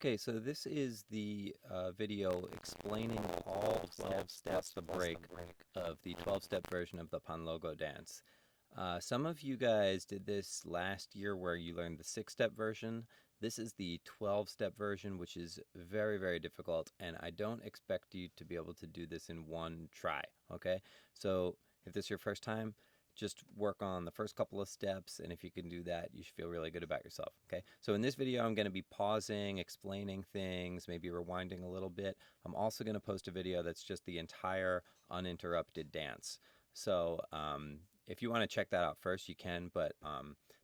Okay, so this is the video explaining all 12 steps, the break of the 12-step version of the Kpanlogo dance. Some of you guys did this last year where you learned the 6-step version. This is the 12-step version, which is very, very difficult, and I don't expect you to be able to do this in one try, okay? So if this is your first time, just work on the first couple of steps, and if you can do that, you should feel really good about yourself, okay? So in this video, I'm going to be pausing, explaining things, maybe rewinding a little bit. I'm also going to post a video that's just the entire uninterrupted dance. So if you want to check that out first, you can, but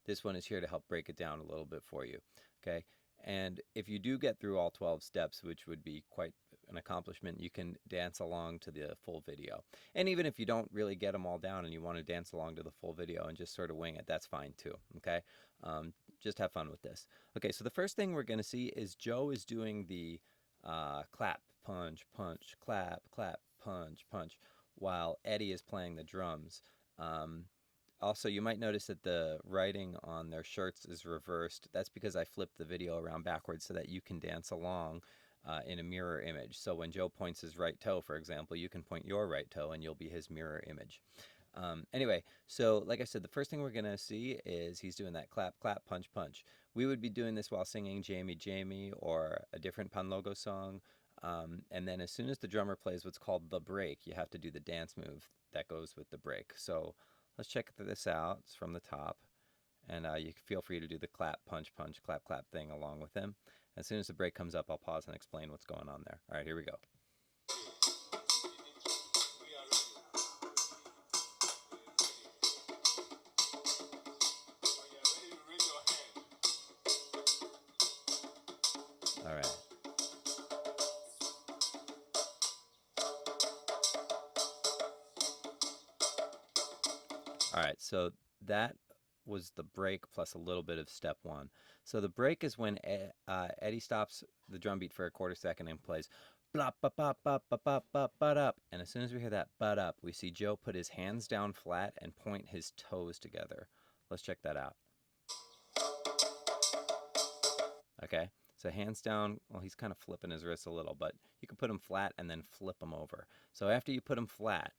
this one is here to help break it down a little bit for you, okay? And if you do get through all 12 steps, which would be quite an accomplishment, you can dance along to the full video. And even if you don't really get them all down and you want to dance along to the full video and just sort of wing it, that's fine too, okay? Just have fun with this. Okay, so the first thing we're going to see is Joe is doing the clap, punch, punch, clap, clap, punch, punch, while Eddie is playing the drums. Also, you might notice that the writing on their shirts is reversed. That's because I flipped the video around backwards so that you can dance along in a mirror image. So when Joe points his right toe, for example, you can point your right toe and you'll be his mirror image. Anyway, so like I said, the first thing we're going to see is he's doing that clap, clap, punch, punch. We would be doing this while singing Jamie, Jamie or a different Kpanlogo song. And then as soon as the drummer plays what's called the break, you have to do the dance move that goes with the break. So let's check this out. It's from the top. And you can feel free to do the clap, punch, punch, clap, clap thing along with him. As soon as the break comes up, I'll pause and explain what's going on there. All right, here we go. All right. All right, so that was the break plus a little bit of step one. So the break is when Eddie stops the drum beat for a quarter second and plays blah ba ba ba ba ba ba ba up. And as soon as we hear that but up, we see Joe put his hands down flat and point his toes together. Let's check that out. Okay, so hands down, well, he's kind of flipping his wrists a little, but you can put them flat and then flip them over. So after you put them flat,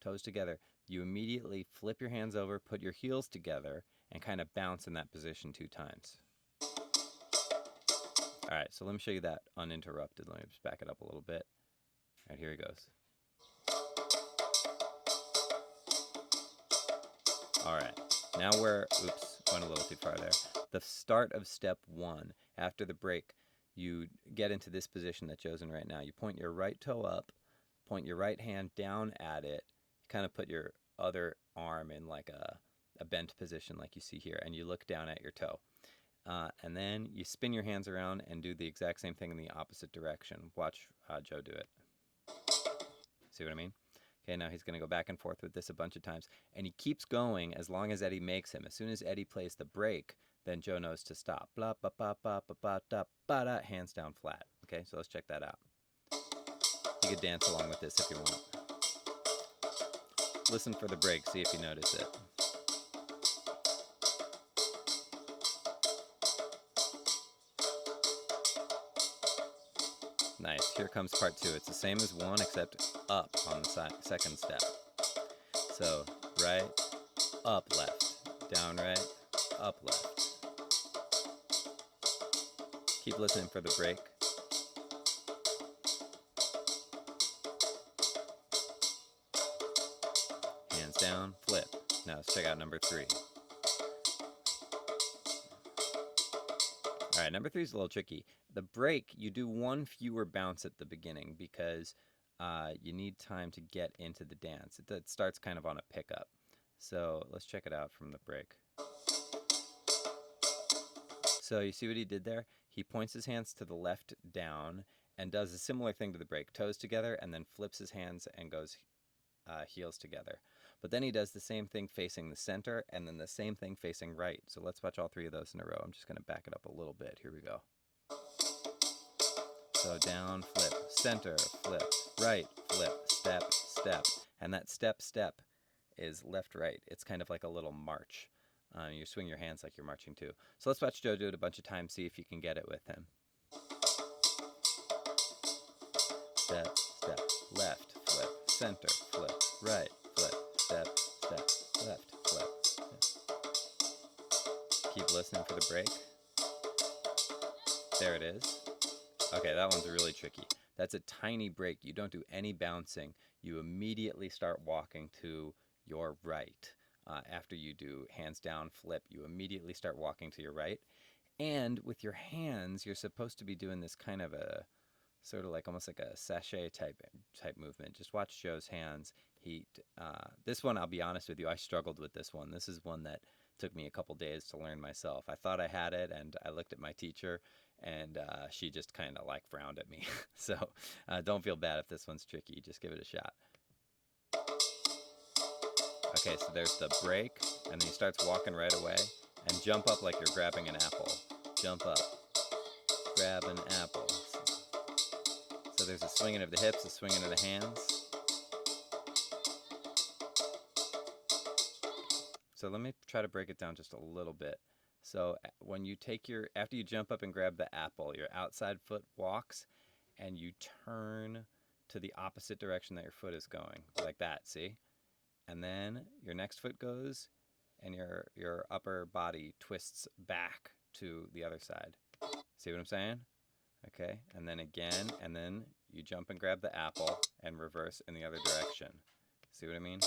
toes together, you immediately flip your hands over, put your heels together, and kind of bounce in that position 2 times. All right, so let me show you that uninterrupted. Let me just back it up a little bit. All right, here he goes. All right, now we're, oops, went a little too far there. The start of step 1, after the break, you get into this position that Joe's in right now. You point your right toe up, point your right hand down at it, kind of put your other arm in like a bent position like you see here, and you look down at your toe. And then you spin your hands around and do the exact same thing in the opposite direction. Watch Joe do it. See what I mean? Okay, now he's going to go back and forth with this a bunch of times. And he keeps going as long as Eddie makes him. As soon as Eddie plays the break, then Joe knows to stop. Blah, ba, ba, ba, ba, ba, da, ba, da, hands down flat. Okay, so let's check that out. You could dance along with this if you want. Listen for the break, see if you notice it. Nice, here comes part 2. It's the same as 1 except up on the second step. So right, up, left, down, right, up, left. Keep listening for the break. Hands down, flip. Now let's check out number 3. All right, number 3 is a little tricky. The break, you do 1 fewer bounce at the beginning because you need time to get into the dance. It starts kind of on a pickup. So let's check it out from the break. So you see what he did there? He points his hands to the left down and does a similar thing to the break. Toes together and then flips his hands and goes heels together. But then he does the same thing facing the center and then the same thing facing right. So let's watch all 3 of those in a row. I'm just going to back it up a little bit. Here we go. So down, flip, center, flip, right, flip, step, step. And that step, step is left, right. It's kind of like a little march. You swing your hands like you're marching too. So let's watch Joe do it a bunch of times, see if you can get it with him. step, step, left, flip, center, flip, right, flip, step, step, left, flip. Keep listening for the break. There it is. Okay, that one's really tricky. That's a tiny break. You don't do any bouncing. You immediately start walking to your right. After you do hands down, flip, you immediately start walking to your right. And with your hands, you're supposed to be doing this kind of a sort of like almost like a sachet type movement. Just watch Joe's hands. This one, I'll be honest with you, I struggled with this one. This is one that took me a couple days to learn myself. I thought I had it, and I looked at my teacher, and she just kind of like frowned at me. So don't feel bad if this one's tricky. Just give it a shot. Okay, so there's the break, and then he starts walking right away, and jump up like you're grabbing an apple. Jump up, grab an apple. So there's a swinging of the hips, a swinging of the hands. So let me try to break it down just a little bit. So when you after you jump up and grab the apple, your outside foot walks, and you turn to the opposite direction that your foot is going, like that, see? And then your next foot goes, and your upper body twists back to the other side. See what I'm saying? Okay, and then again, and then you jump and grab the apple and reverse in the other direction. See what I mean?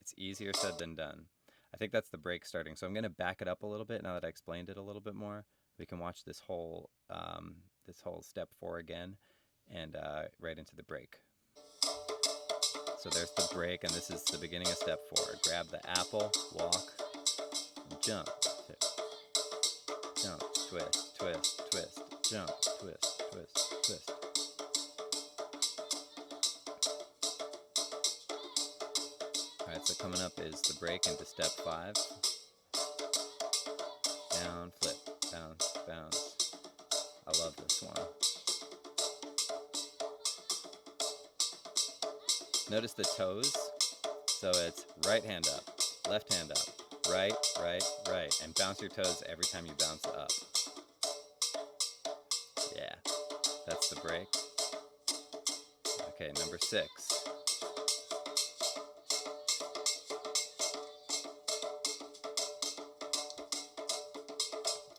It's easier said than done. I think that's the break starting. So I'm going to back it up a little bit now that I explained it a little bit more. We can watch this whole step 4 again, and right into the break. So there's the break, and this is the beginning of step 4. Grab the apple, walk, jump, jump, twist, twist, twist, jump, twist, twist, twist. Alright, so coming up is the break into step 5. Down, flip, bounce, bounce. I love this one. Notice the toes. So it's right hand up, left hand up, right, right, right. And bounce your toes every time you bounce up. Yeah, that's the break. Okay, number 6.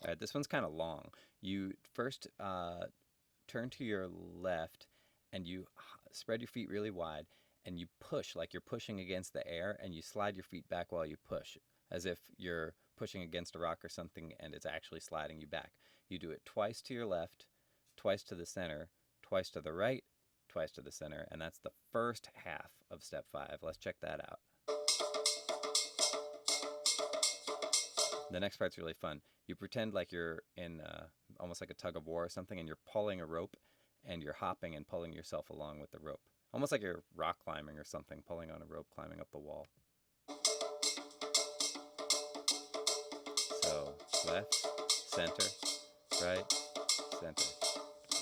All right, this one's kind of long. You first turn to your left, and you spread your feet really wide, and you push like you're pushing against the air, and you slide your feet back while you push, as if you're pushing against a rock or something, and it's actually sliding you back. You do it twice to your left, twice to the center, twice to the right, twice to the center, and that's the first half of step 5. Let's check that out. The next part's really fun. You pretend like you're in almost like a tug of war or something, and you're pulling a rope, and you're hopping and pulling yourself along with the rope. Almost like you're rock climbing or something, pulling on a rope, climbing up the wall. So, left, center, right, center.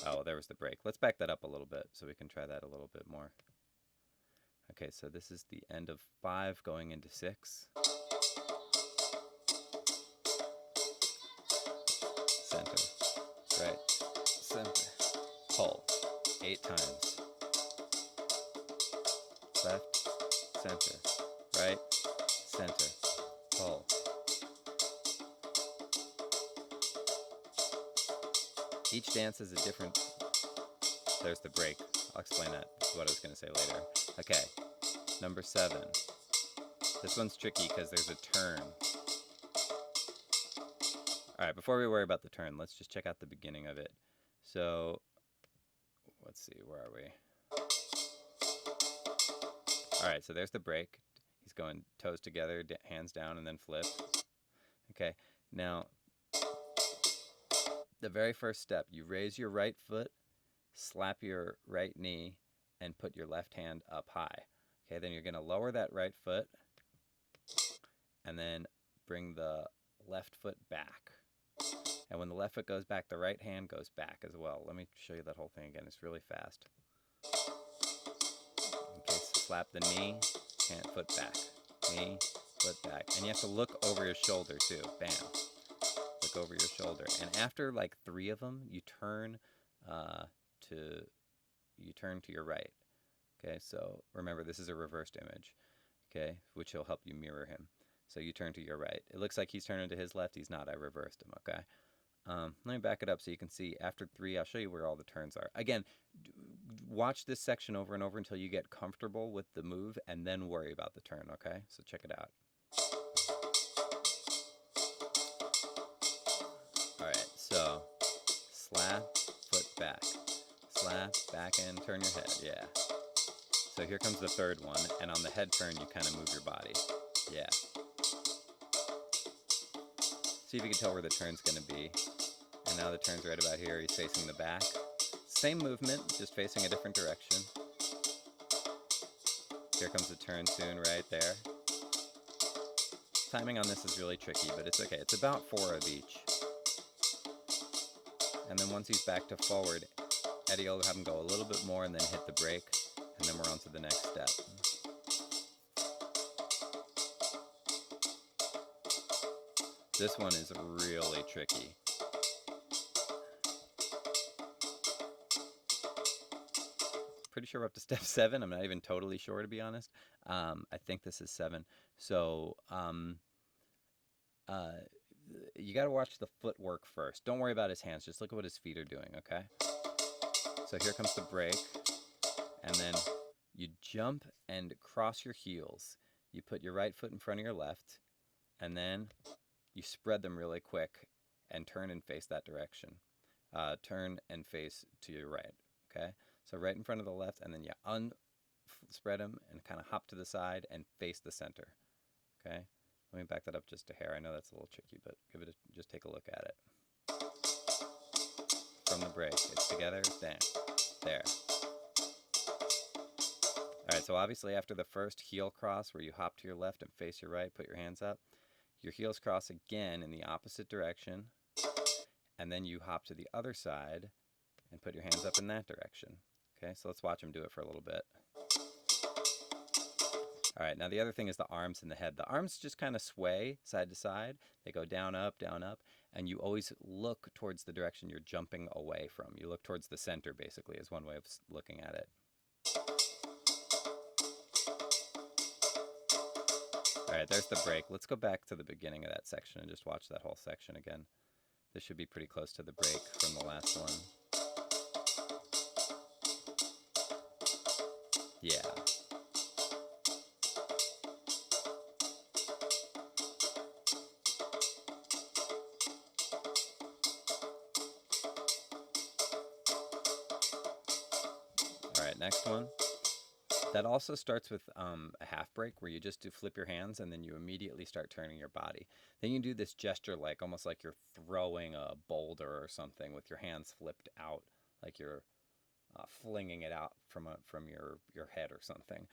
Oh, there was the break. Let's back that up a little bit so we can try that a little bit more. Okay, so this is the end of 5 going into 6. Center, right, center, pull, 8 times. Left, center, right, center, pull. Each dance is a different... There's the break. I'll explain that, what I was going to say later. Okay, number 7. This one's tricky because there's a turn. Alright, before we worry about the turn, let's just check out the beginning of it. So, let's see, where are we? Alright, so there's the break. He's going toes together, hands down, and then flip. Okay, now, the very first step, you raise your right foot, slap your right knee, and put your left hand up high. Okay, then you're going to lower that right foot, and then bring the left foot back. And when the left foot goes back, the right hand goes back as well. Let me show you that whole thing again. It's really fast. Okay, so slap the knee, hand, foot back. Knee, foot back. And you have to look over your shoulder too. Bam. Look over your shoulder. And after like 3 of them, you turn to you turn to your right. Okay, so remember, this is a reversed image, okay, which will help you mirror him. So you turn to your right. It looks like he's turning to his left. He's not. I reversed him, okay? Let me back it up so you can see after 3, I'll show you where all the turns are. Again, watch this section over and over until you get comfortable with the move, and then worry about the turn, okay? So check it out. Alright, so slap, foot back. Slap, back and turn your head, yeah. So here comes the third one, and on the head turn, you kind of move your body. Yeah. See if you can tell where the turn's going to be. And now the turn's right about here. He's facing the back. Same movement, just facing a different direction. Here comes the turn soon, right there. Timing on this is really tricky, but it's okay. It's about 4 of each. And then once he's back to forward, Eddie will have him go a little bit more and then hit the brake, and then we're on to the next step. This one is really tricky. Pretty sure we're up to step 7. I'm not even totally sure, to be honest. I think this is 7. So you got to watch the footwork first. Don't worry about his hands. Just look at what his feet are doing, okay? So here comes the brake. And then you jump and cross your heels. You put your right foot in front of your left. And then you spread them really quick and turn and face that direction. Turn and face to your right, okay? So right in front of the left, and then you spread them and kind of hop to the side and face the center, okay? Let me back that up just a hair. I know that's a little tricky, but just take a look at it. From the brake, it's together, down, there. All right, so obviously after the first heel cross where you hop to your left and face your right, put your hands up, your heels cross again in the opposite direction, and then you hop to the other side and put your hands up in that direction. Okay, so let's watch him do it for a little bit. All right, now the other thing is the arms and the head. The arms just kind of sway side to side. They go down, up, and you always look towards the direction you're jumping away from. You look towards the center, basically, is one way of looking at it. All right, there's the break. Let's go back to the beginning of that section and just watch that whole section again. This should be pretty close to the break from the last one. Yeah. All right, next one. That also starts with a half break where you just do flip your hands and then you immediately start turning your body. Then you do this gesture like almost like you're throwing a boulder or something with your hands flipped out, like you're flinging it out from your head or something.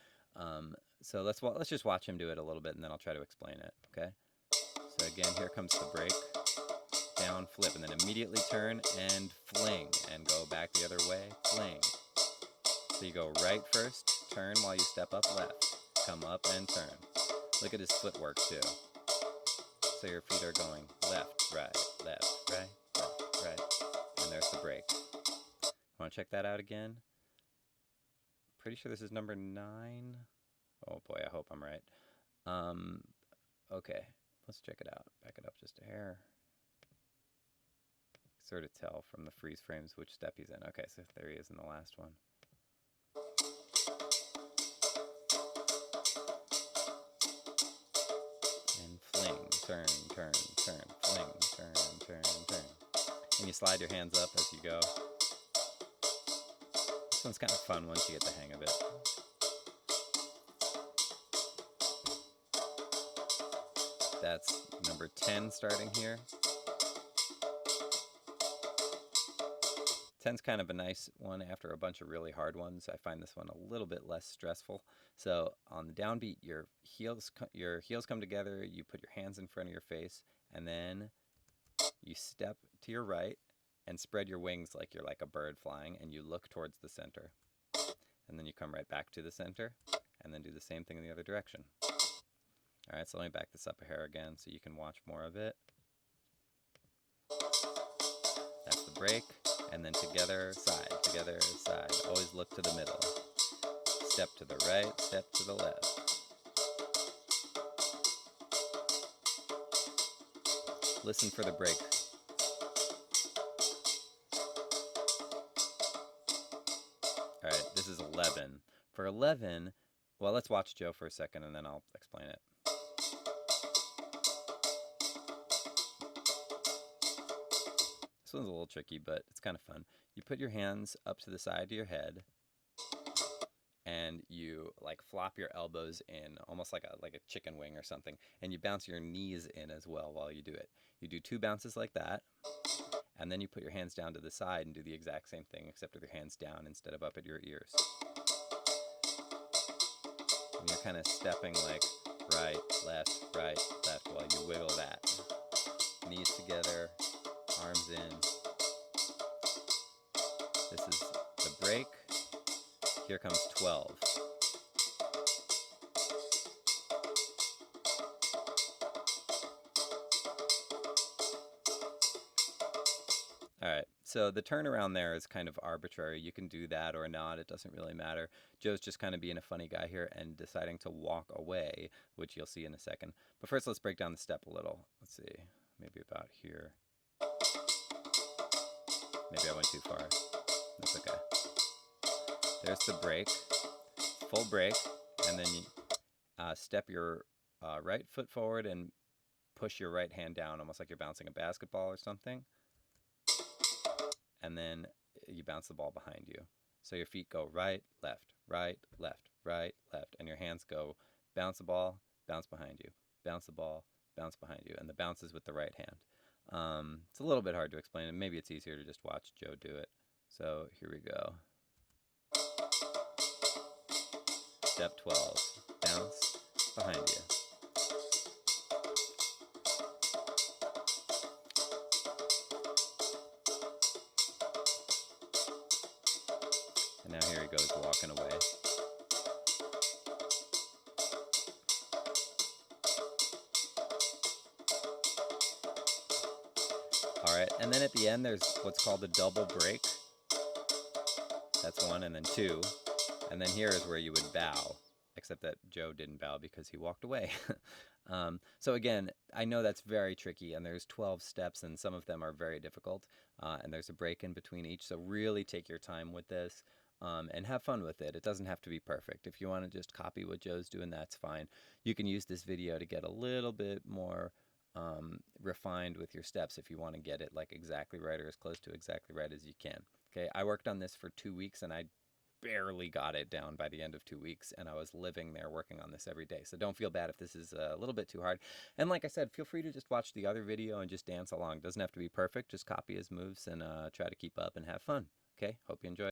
So let's just watch him do it a little bit and then I'll try to explain it, okay? So again, here comes the break, down, flip, and then immediately turn and fling and go back the other way, fling. So you go right first, turn while you step up left, come up and turn. Look at his footwork too. So your feet are going left, right, and there's the break. Want to check that out again? Pretty sure this is number 9. Oh boy, I hope I'm right. Okay, let's check it out. Back it up just a hair. Sort of tell from the freeze frames which step he's in. Okay, so there he is in the last one. And fling, turn, fling, turn. And you slide your hands up as you go. This one's kind of fun once you get the hang of it. That's number 10 starting here. 10's kind of a nice one after a bunch of really hard ones. I find this one a little bit less stressful. So on the downbeat, your heels come together, you put your hands in front of your face, and then you step to your right and spread your wings like you're like a bird flying, and you look towards the center. And then you come right back to the center, and then do the same thing in the other direction. All right, so let me back this up a hair again so you can watch more of it. That's the break, and then together, side, together, side. Always look to the middle. Step to the right, step to the left. Listen for the break. All right, this is 11. For 11, well, let's watch Joe for a second and then I'll explain it. This one's a little tricky, but it's kind of fun. You put your hands up to the side of your head and you like flop your elbows in almost like a chicken wing or something, and you bounce your knees in as well while you do it. You do 2 bounces like that, and then you put your hands down to the side and do the exact same thing, except with your hands down instead of up at your ears. And you're kind of stepping like right, left, while you wiggle that. Knees together, arms in. This is the break. Here comes 12. All right, so the turnaround there is kind of arbitrary. You can do that or not. It doesn't really matter. Joe's just kind of being a funny guy here and deciding to walk away, which you'll see in a second. But first, let's break down the step a little. Let's see, maybe about here. Maybe I went too far. That's okay. There's the break, full break, and then you step your right foot forward and push your right hand down, almost like you're bouncing a basketball or something. And then you bounce the ball behind you. So your feet go right, left, right, left, right, left, and your hands go bounce the ball, bounce behind you, bounce the ball, bounce behind you, and the bounce is with the right hand. It's a little bit hard to explain, and maybe it's easier to just watch Joe do it. So here we go. Step 12, bounce behind you. And now here he goes walking away. All right, and then at the end there's what's called a double break. That's 1, and then 2. And then here is where you would bow, except that Joe didn't bow because he walked away. So again, I know that's very tricky, and there's 12 steps, and some of them are very difficult, and there's a break in between each, so really take your time with this. And have fun with it. It doesn't have to be perfect. If you want to just copy what Joe's doing, that's fine. You can use this video to get a little bit more refined with your steps if you want to get it like exactly right or as close to exactly right as you can. Okay, I worked on this for 2 weeks and I barely got it down by the end of 2 weeks, and I was living there working on this every day. So don't feel bad if this is a little bit too hard. And like I said, feel free to just watch the other video and just dance along. It doesn't have to be perfect. Just copy his moves and try to keep up and have fun. Okay, hope you enjoy.